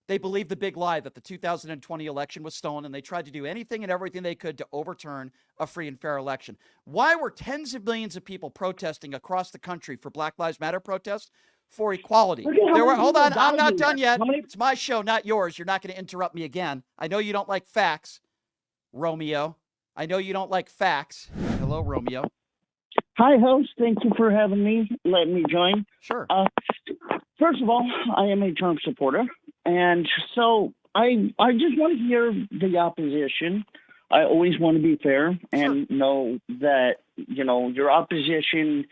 They believed the big lie that the 2020 election was stolen, and they tried to do anything and everything they could to overturn a free and fair election. Why were tens of millions of people protesting across the country for Black Lives Matter protests? For equality. There were, hold on, I'm not done yet. It's my show, not yours. You're not going to interrupt me again. I know you don't like facts, Romeo. I know you don't like facts. Hello, Romeo. Hi, host. Thank you for having me. Let me join. Sure. First of all, I am a Trump supporter, and so I just want to hear the opposition. I always want to be fair and know that, you know, your opposition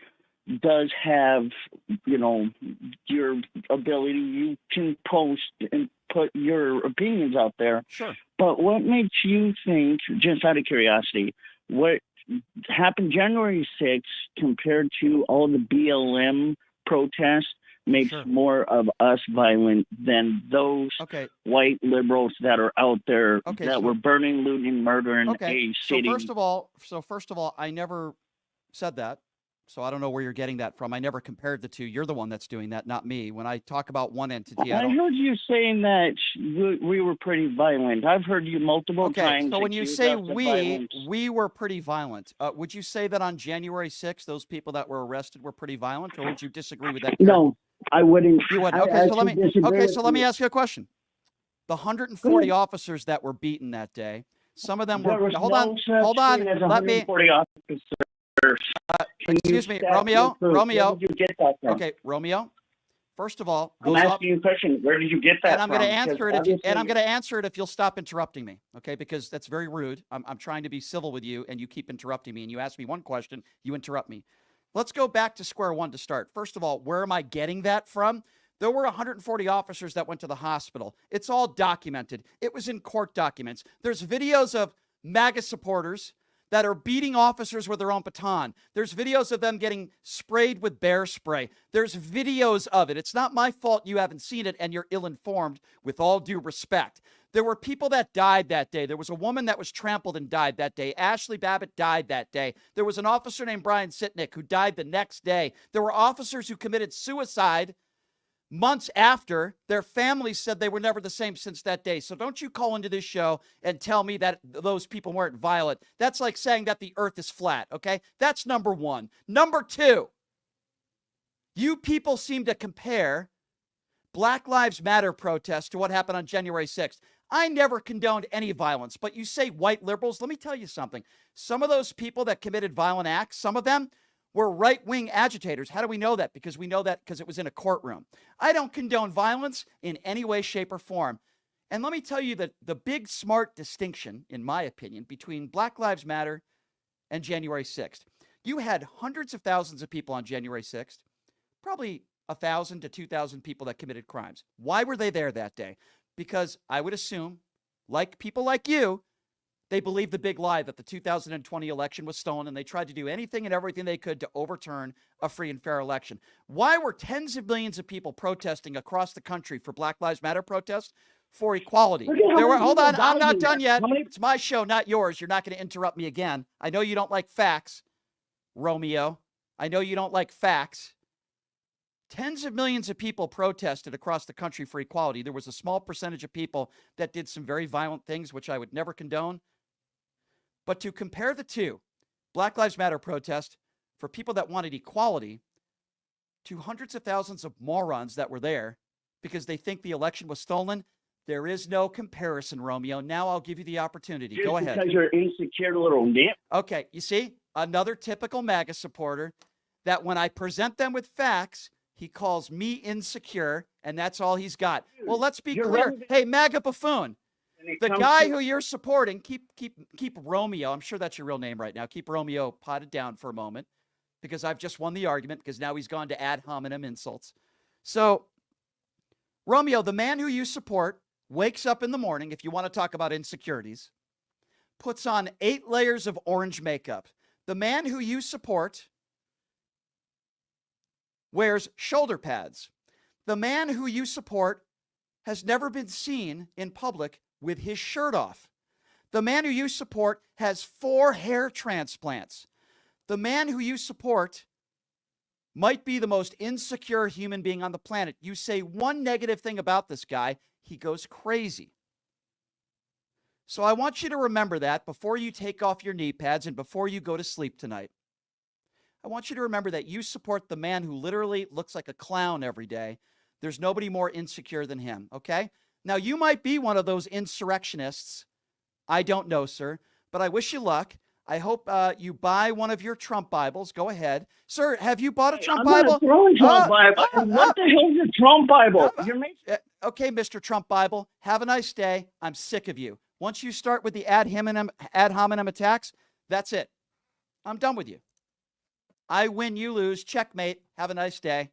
does have, you know, your ability. You can post and put your opinions out there. Sure. But what makes you think, just out of curiosity, what happened January 6th compared to all the BLM protests makes more of us violent than those white liberals that are out there that were burning, looting, murdering a city? So first of all, I never said that. So I don't know where you're getting that from. I never compared the two. You're the one that's doing that, not me. When I talk about one entity, I heard you saying that we were pretty violent. I've heard you multiple times. So when you say we were pretty violent, would you say that on January 6th, those people that were arrested were pretty violent, or would you disagree with that? No, I wouldn't. You wouldn't. So let me ask you a question. The 140 officers that were beaten that day, some of them were. Hold on. Let me. Excuse me, Romeo. Where did you get that from? Okay, Romeo. First of all, I'm asking you a question. Where did you get that and I'm from? going to answer it. And I'm going to answer it if you'll stop interrupting me. Okay, because that's very rude. I'm trying to be civil with you, and you keep interrupting me. And you ask me one question, you interrupt me. Let's go back to square one to start. First of all, where am I getting that from? There were 140 officers that went to the hospital. It's all documented. It was in court documents. There's videos of MAGA supporters that are beating officers with their own baton. There's videos of them getting sprayed with bear spray. There's videos of it. It's not my fault you haven't seen it and you're ill-informed, with all due respect. There were people that died that day. There was a woman that was trampled and died that day. Ashley Babbitt died that day. There was an officer named Brian Sitnick who died the next day. There were officers who committed suicide months after. Their families said they were never the same since that day. So don't you call into this show and tell me that those people weren't violent. That's like saying that the earth is flat, okay? That's number one. Number two, you people seem to compare Black Lives Matter protests to what happened on January 6th. I never condoned any violence, but you say white liberals. Let me tell you something. Some of those people that committed violent acts, some of them were right-wing agitators. How do we know that? Because we know that because it was in a courtroom. I don't condone violence in any way, shape, or form. And let me tell you that the big smart distinction, in my opinion, between Black Lives Matter and January 6th. You had hundreds of thousands of people on January 6th, probably 1,000 to 2,000 people that committed crimes. Why were they there that day? Because I would assume, like people like you, they believed the big lie that the 2020 election was stolen, and they tried to do anything and everything they could to overturn a free and fair election. Why were tens of millions of people protesting across the country for Black Lives Matter protests? For equality. There were, hold on, I'm not done yet. It's my show, not yours. You're not going to interrupt me again. I know you don't like facts, Romeo. I know you don't like facts. Tens of millions of people protested across the country for equality. There was a small percentage of people that did some very violent things, which I would never condone. But to compare the two, Black Lives Matter protest for people that wanted equality to hundreds of thousands of morons that were there because they think the election was stolen, there is no comparison, Romeo. Now I'll give you the opportunity. Go ahead. Because you're insecure little nip. Okay, you see, another typical MAGA supporter that when I present them with facts, he calls me insecure, and that's all he's got. Well, let's be clear. Hey, MAGA buffoon. The guy who you're supporting, keep Romeo, I'm sure that's your real name right now, keep Romeo potted down for a moment, because I've just won the argument, because now he's gone to ad hominem insults. So, Romeo, the man who you support, wakes up in the morning, if you want to talk about insecurities, puts on 8 layers of orange makeup. The man who you support wears shoulder pads. The man who you support has never been seen in public with his shirt off. The man who you support has 4 hair transplants. The man who you support might be the most insecure human being on the planet. You say one negative thing about this guy, he goes crazy. So I want you to remember that before you take off your knee pads and before you go to sleep tonight. I want you to remember that you support the man who literally looks like a clown every day. There's nobody more insecure than him, okay? Now, you might be one of those insurrectionists. I don't know, sir, but I wish you luck. I hope you buy one of your Trump Bibles. Go ahead. Sir, have you bought a Trump Bible? I'm not throwing Trump Bible. What the hell is a Trump Bible? You're making... Okay, Mr. Trump Bible, have a nice day. I'm sick of you. Once you start with the ad hominem attacks, that's it. I'm done with you. I win, you lose. Checkmate. Have a nice day.